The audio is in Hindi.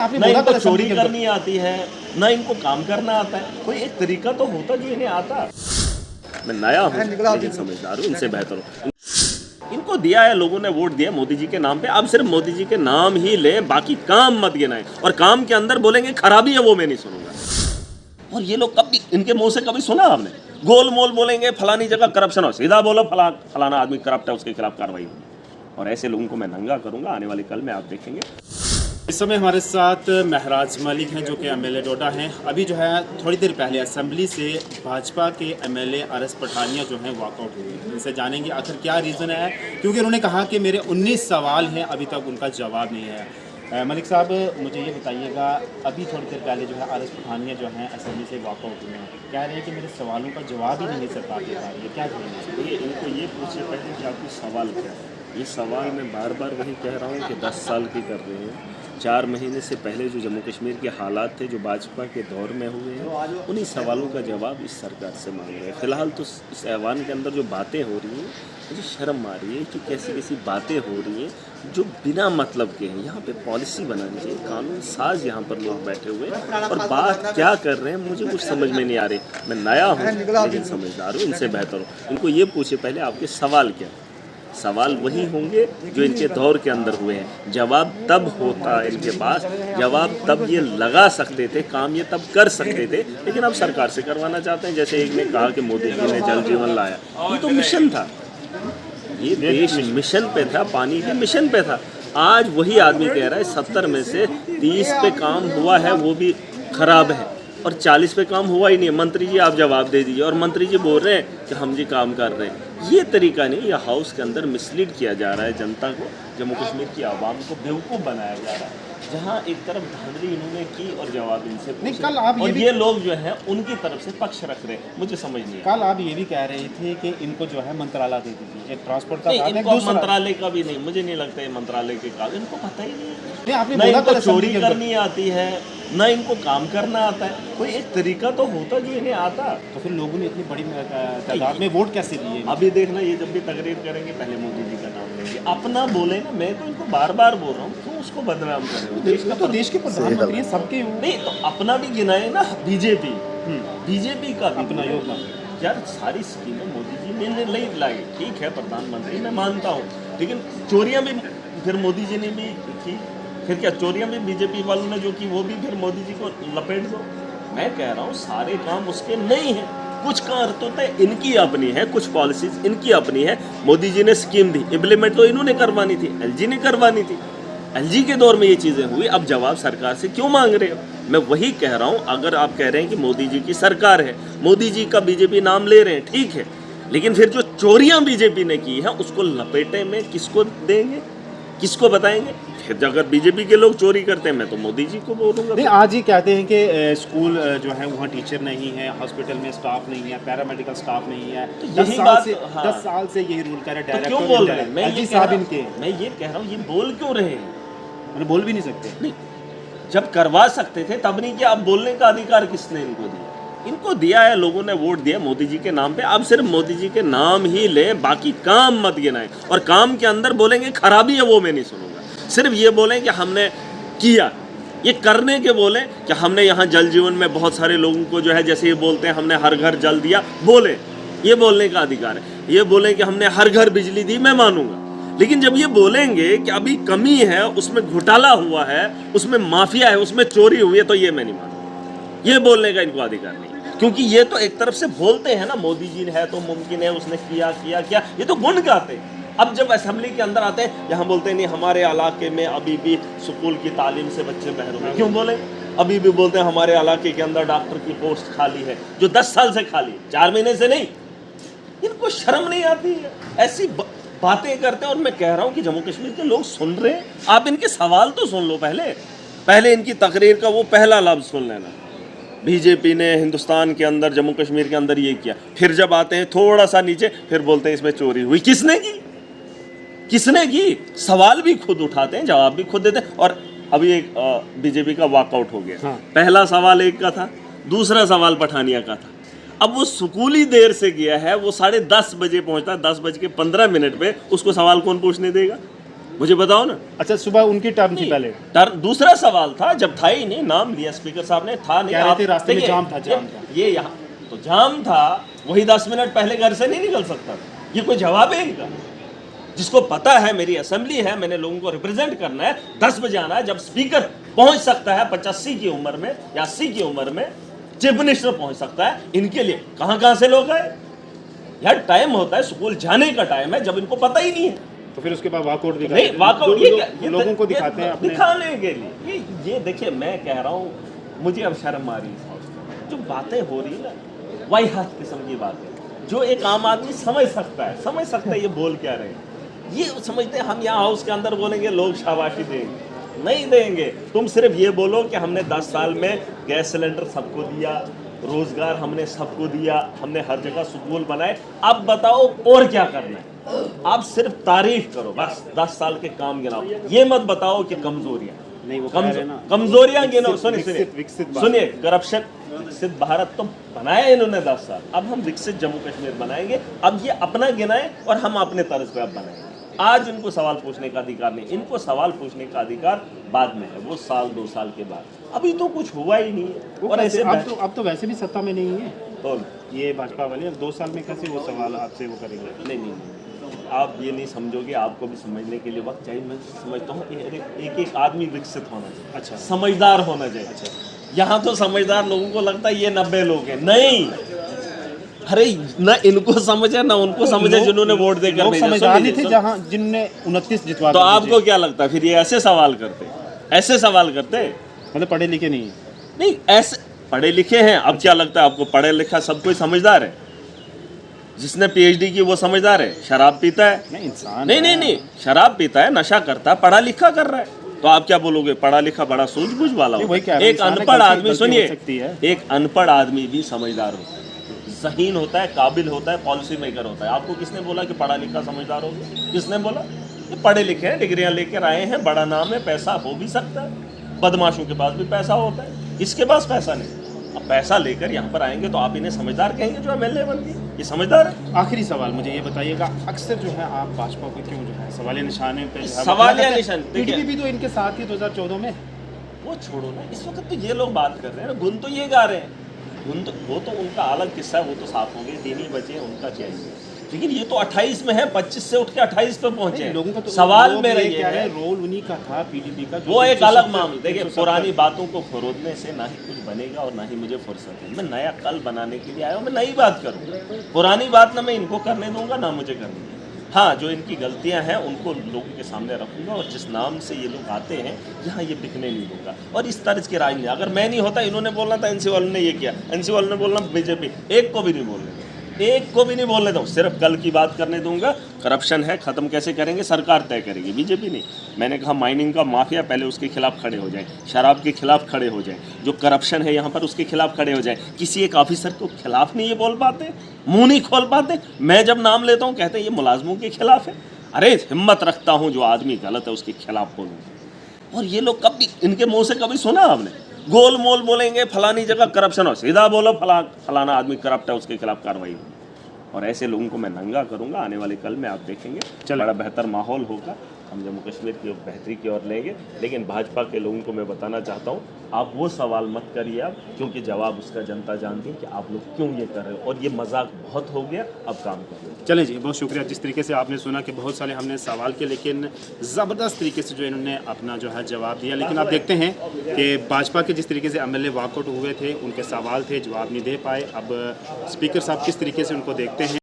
ना इनको चोरी करनी आती है, ना इनको काम करना आता है। कोई एक तरीका तो होता जो इन्हें आता। मैं नया हूँ लेकिन समझदार हूँ, इनसे बेहतर हूँ। इनको दिया है लोगों ने, वोट दिया मोदी जी के नाम पे। अब सिर्फ मोदी जी के नाम ही ले, बाकी काम मत गिनाएं। और काम के अंदर बोलेंगे खराबी है, वो मैं नहीं सुनूंगा। और ये लोग कभी, इनके मुंह से कभी सुना आपने? गोल मोल बोलेंगे फलानी जगह करप्शन हो, सीधा बोलो फलाना आदमी करप्ट है, उसके खिलाफ कार्रवाई होगी। और ऐसे लोगों को मैं नंगा करूंगा आने वाले कल में, आप देखेंगे। इस समय हमारे साथ महराज मलिक हैं जो कि एमएलए डोडा हैं। अभी जो है थोड़ी देर पहले असेंबली से भाजपा के एमएलए आरएस पठानिया जो हैं वॉकआउट हुए। इनसे जानेंगे आखिर क्या रीज़न है, क्योंकि उन्होंने कहा कि मेरे 19 सवाल हैं, अभी तक उनका जवाब नहीं है। मलिक साहब, मुझे ये बताइएगा, अभी थोड़ी देर पहले जो है आरएस पठानिया जो हैं असेंबली से वॉकआउट हुए हैं, कह रहे हैं कि मेरे सवालों का जवाब ही नहीं सरकार दे पा रही है, क्या कहेंगे? इनको ये पूछिए पहले कि आपके सवाल क्या है। ये सवाल मैं बार बार वही कह रहा हूँ कि 10 साल की कर रहे हैं। 4 महीने से पहले जो जम्मू कश्मीर के हालात थे, जो भाजपा के दौर में हुए हैं, उन्हीं सवालों का जवाब इस सरकार से मांग रहे हैं। फिलहाल तो इस ऐवान के अंदर जो बातें हो रही हैं, मुझे शर्म आ रही है कि कैसी कैसी बातें हो रही हैं जो बिना मतलब के हैं। यहाँ पे पॉलिसी बनानी चाहिए, कानून साज यहाँ पर लोग बैठे हुए हैं और बात क्या कर रहे हैं मुझे कुछ समझ में नहीं आ रही। मैं नया हूँ लेकिन समझदार हूँ, इनसे बेहतर हूँ। इनको ये पूछे पहले आपके सवाल क्या है। सवाल वही होंगे जो इनके दौर के अंदर हुए हैं। जवाब तब होता इनके पास, जवाब तब ये लगा सकते थे, काम ये तब कर सकते थे, लेकिन अब सरकार से करवाना चाहते हैं। जैसे एक ने कहा कि मोदी जी ने जल जीवन लाया, ये तो मिशन था, ये देश मिशन पे था, पानी के मिशन पे था। आज वही आदमी कह रहा है 70 में से 30 पे काम हुआ है, वो भी खराब है, और 40 पे काम हुआ ही नहीं है। मंत्री जी आप जवाब दे दीजिए, और मंत्री जी बोल रहे हैं कि हम जी काम कर रहे हैं। ये तरीका नहीं, ये हाउस के अंदर मिसलीड किया जा रहा है जनता को, जम्मू कश्मीर की आवाम को बेवकूफ़ बनाया जा रहा है। जहाँ एक तरफ धांधली इन्होंने की और जवाब इनसे पूछे, कल आप और ये लोग जो है उनकी तरफ से पक्ष रख रहे हैं, मुझे समझ नहीं। कल आप ये भी कह रहे थे कि इनको जो है मंत्रालय दे दीजिए, एक ट्रांसपोर्ट का नहीं, इनको मंत्रालय का भी नहीं, मुझे नहीं लगता है मंत्रालय के काम, इनको पता ही नहीं है। आपने ना बोला इनको था चोरी करनी आती है, ना इनको काम करना आता है। कोई एक तरीका तो होता जो इन्हें आता। तो फिर लोगों ने इतनी बड़ी तादाद में वोट कैसे लिए? अभी देखना, ये जब भी तकरीर करेंगे पहले मोदी जी का नाम लेंगे, अपना बोले ना। मैं तो इनको बार बार बोल रहा हूँ, क्यों उसको बदनाम करें? देश के प्रधानमंत्री हैं, सबके नहीं तो अपना भी गिनाए ना। बीजेपी का भी अपना योगदान। यार सारी स्कीमें मोदी जी ने नहीं लाई, ठीक है प्रधानमंत्री मैं मानता हूँ, लेकिन चोरियाँ भी फिर मोदी जी ने भी की। फिर क्या चोरियाँ भी बीजेपी वालों ने जो की, वो भी फिर मोदी जी को लपेट दो। मैं कह रहा हूँ सारे काम उसके नहीं हैं, कुछ करतूतें इनकी अपनी है, कुछ पॉलिसीज इनकी अपनी है। मोदी जी ने स्कीम दी, इम्प्लीमेंट तो इन्होंने करवानी थी, एलजी ने करवानी थी। एलजी के दौर में ये चीज़ें हुई, अब जवाब सरकार से क्यों मांग रहे हो? मैं वही कह रहा हूँ, अगर आप कह रहे हैं कि मोदी जी की सरकार है, मोदी जी का बीजेपी नाम ले रहे हैं, ठीक है, लेकिन फिर जो चोरियां बीजेपी ने की है उसको लपेटे में किसको देंगे, किसको बताएंगे? फिर अगर बीजेपी के लोग चोरी करते हैं, मैं तो मोदी जी को बोलूँगा। नहीं, आज ही कहते हैं कि स्कूल जो है वहाँ टीचर नहीं है, हॉस्पिटल में स्टाफ नहीं है, पैरामेडिकल स्टाफ नहीं है। तो 10 यही साल बात, से हाँ। 10 साल से यही रूल कर रहे हैं। तो क्यों बोल रहे हैं? मैं ये कह रहा हूँ, ये बोल क्यों रहे हैं? बोल भी नहीं सकते। नहीं, जब करवा सकते थे तब नहीं किया। अब बोलने का अधिकार किसने इनको दिया? इनको दिया है लोगों ने, वोट दिया मोदी जी के नाम पे। अब सिर्फ मोदी जी के नाम ही लें, बाकी काम मत गिनाएं। और काम के अंदर बोलेंगे खराबी है, वो मैं नहीं सुनूंगा। सिर्फ ये बोलें कि हमने किया, ये करने के बोलें कि हमने यहाँ जल जीवन में बहुत सारे लोगों को जो है, जैसे ये बोलते हैं हमने हर घर जल दिया, बोले, ये बोलने का अधिकार है। ये बोलें कि हमने हर घर बिजली दी, मैं मानूंगा। लेकिन जब ये बोलेंगे कि अभी कमी है, उसमें घोटाला हुआ है, उसमें माफिया है, उसमें चोरी हुई है, तो ये मैं नहीं मानूंगा। ये बोलने का इनको अधिकार नहीं, क्योंकि ये तो एक तरफ से बोलते हैं ना, मोदी जी है तो मुमकिन है, उसने किया, ये तो गुण गाते हैं। अब जब असेंबली के अंदर आते हैं, यहाँ बोलते हैं नहीं हमारे इलाके में अभी भी स्कूल की तालीम से बच्चे महरूम हैं। क्यों बोले? अभी भी बोलते हैं हमारे इलाके के अंदर डॉक्टर की पोस्ट खाली है, जो 10 साल से खाली है, 4 महीने से नहीं। इनको शर्म नहीं आती है, ऐसी बातें करते हैं। और मैं कह रहा हूँ कि जम्मू कश्मीर के लोग सुन रहे हैं, आप इनके सवाल तो सुन लो पहले इनकी तकरीर का वो पहला लफ्ज़ सुन लेना। बीजेपी ने हिंदुस्तान के अंदर, जम्मू कश्मीर के अंदर ये किया। फिर जब आते हैं थोड़ा सा नीचे, फिर बोलते हैं इसमें चोरी हुई। किसने की? सवाल भी खुद उठाते हैं, जवाब भी खुद देते हैं। और अभी एक बीजेपी का वॉकआउट हो गया। हाँ। पहला सवाल एक का था, दूसरा सवाल पठानिया का था। अब वो स्कूली देर से गया है, वो 10:30 बजे पहुंचता, 10:15 पे, उसको सवाल कौन पूछने देगा? मुझे बताओ ना। अच्छा, सुबह उनकी टर्म थी पहले, दूसरा सवाल था जब था ही नहीं, नाम लिया स्पीकर साहब ने, था नहीं। कह रहे थे आप रास्ते में देखिए, जाम था। ये यहाँ तो जाम था, वही 10 मिनट पहले घर से नहीं निकल सकता था। ये कोई जवाब है इनका? जिसको पता है मेरी असेंबली है, मैंने लोगों को रिप्रेजेंट करना है, 10 बजे आना है, जब स्पीकर पहुंच सकता है 85 की उम्र में या 80 की उम्र में, चीफ मिनिस्टर पहुंच सकता है, इनके लिए कहां से लोग आए यार? टाइम होता है, स्कूल जाने का टाइम है, जब इनको पता ही नहीं है तो फिर उसके बाद वॉकआउट नहीं, वॉकआउट ये लोगों को दिखाते हैं, दिखाने के लिए। ये देखिए, मैं कह रहा हूँ, मुझे अब शर्म आ रही है। जो बातें हो रही है ना, वही हाथ किस्म की बातें, जो एक आम आदमी समझ सकता है ये बोल क्या रहे हैं। ये समझते हैं हम यहाँ हाउस के अंदर बोलेंगे, लोग शाबाशी देंगे, नहीं देंगे। तुम सिर्फ ये बोलो कि हमने 10 साल में गैस सिलेंडर सबको दिया, रोजगार हमने सबको दिया, हमने हर जगह स्कूल बनाए, अब बताओ और क्या करना है? आप सिर्फ तारीफ करो बस, 10 साल के काम गिनाओ, ये मत बताओ कि कमजोरियां नहीं, वो कमजोरियां गिनो। विकसित सुनिए, करप्शन, विकसित भारत तो बनाया इन्होंने 10 साल, अब हम विकसित जम्मू कश्मीर बनाएंगे। अब ये अपना गिनाए और हम अपने तर्ज पे अब बनाएंगे। आज इनको सवाल पूछने का अधिकार नहीं, इनको सवाल पूछने का अधिकार बाद में है, वो 2 साल के बाद। अभी तो कुछ हुआ ही नहीं है। और ऐसे अब तो वैसे भी सत्ता में नहीं है कौन, ये भाजपा वाले, 2 साल में कैसे वो सवाल आपसे वो करेंगे? नहीं, आप ये नहीं समझोगे, आपको भी समझने के लिए वक्त चाहिए। मैं समझता हूँ एक आदमी विकसित होना चाहिए, अच्छा, समझदार होना चाहिए। अच्छा, यहाँ तो समझदार लोगों को लगता है ये 90 लोग हैं, नहीं। अरे ना इनको समझे ना उनको समझे जिन्होंने वोट देकर भेजा। समझदार नहीं थे जहाँ जिनने 29 जितवा। तो आपको क्या लगता है फिर ये ऐसे सवाल करते, मतलब पढ़े लिखे नहीं, ऐसे पढ़े लिखे हैं। अब क्या लगता है आपको, पढ़े लिखा सब कोई समझदार है? जिसने पीएचडी की वो समझदार है? शराब पीता है? नहीं, इंसान नहीं, शराब पीता है, नशा करता है, पढ़ा लिखा कर रहा है, तो आप क्या बोलोगे? पढ़ा लिखा बड़ा सूझबूझ वाला होता है। एक अनपढ़ आदमी, सुनिए, एक अनपढ़ आदमी भी समझदार होता है, ज़हीन होता है, काबिल होता है, पॉलिसी मेकर होता है। आपको किसने बोला कि पढ़ा लिखा समझदार होगा? किसने बोला? ये पढ़े लिखे हैं, डिग्रियां लेकर आए हैं, बड़ा नाम है, पैसा हो भी सकता है, बदमाशों के पास भी पैसा होता है, इसके पास पैसा नहीं। अब पैसा लेकर यहाँ पर आएंगे तो आप इन्हें समझदार कहेंगे जो एमएलए बन गए? ये समझदार है? आखिरी सवाल मुझे ये बताइएगा, अक्सर जो है आप भाजपा को क्यों जो है सवालिया निशाने पे, सवालिया निशान, टीडीपी भी तो इनके साथ ही 2014 में। वो छोड़ो ना, इस वक्त तो ये लोग बात कर रहे हैं, गुन तो ये गा रहे हैं, गुन तो वो तो उनका अलग किस्सा है, वो तो साफ हो गए, 3 ही बचे हैं, उनका चाहिए। लेकिन ये तो 28 में है, 25 से उठ के 28 पे पहुंचे हैं। लोगों का तो सवाल मेरा ये है, रोल उन्हीं का था, पीडीपी का, वो एक अलग मामला। देखिए, पुरानी बातों को फरोदने से ना ही कुछ बनेगा और ना ही मुझे फुर्सत है। मैं नया कल बनाने के लिए आया हूँ, मैं नई बात करूँ, पुरानी बात ना मैं इनको करने दूंगा ना मुझे करनी है। हाँ, जो इनकी गलतियां हैं उनको लोगों के सामने रखूंगा, और जिस नाम से ये लोग आते हैं यहाँ ये बिकने नहीं दूंगा। और इस तरह की राजनीति, अगर मैं नहीं होता, इन्होंने बोलना था, एनसी वालों ने ये किया, एनसी वालों ने बोलना, बीजेपी, एक को भी नहीं बोलने, एक को भी नहीं बोलने दूँ, सिर्फ कल की बात करने दूंगा। करप्शन है, खत्म कैसे करेंगे सरकार तय करेगी, बीजेपी नहीं। मैंने कहा माइनिंग का माफिया, पहले उसके खिलाफ खड़े हो जाए, शराब के खिलाफ खड़े हो जाए, जो करप्शन है यहाँ पर उसके खिलाफ खड़े हो जाए। किसी एक ऑफिसर के खिलाफ नहीं ये बोल पाते, मुंह नहीं खोल पाते। मैं जब नाम लेता हूँ कहते हैं ये मुलाजमों के खिलाफ है। अरे हिम्मत रखता हूँ जो आदमी गलत है उसके खिलाफ बोलूँ। और ये लोग कभी, इनके मुँह से कभी सुना आपने? गोल मोल बोलेंगे, फलानी जगह करप्शन हो, सीधा बोलो फलाना आदमी करप्ट है, उसके खिलाफ कार्रवाई होगी। और ऐसे लोगों को मैं नंगा करूंगा। आने वाले कल में आप देखेंगे बड़ा बेहतर माहौल होगा, हम जम्मू कश्मीर की बेहतरी की ओर लेंगे। लेकिन भाजपा के लोगों को मैं बताना चाहता हूँ, आप वो सवाल मत करिए आप, क्योंकि जवाब उसका जनता जानती है कि आप लोग क्यों ये कर रहे हो, और ये मजाक बहुत हो गया, अब काम करो। चलें जी, बहुत शुक्रिया। जिस तरीके से आपने सुना कि बहुत सारे हमने सवाल किए, लेकिन ज़बरदस्त तरीके से जो इन्होंने अपना जो है जवाब दिया। लेकिन आप देखते हैं कि भाजपा के जिस तरीके से एमएलए वॉकआउट हुए थे, उनके सवाल थे, जवाब नहीं दे पाए। अब स्पीकर साहब किस तरीके से उनको देखते हैं।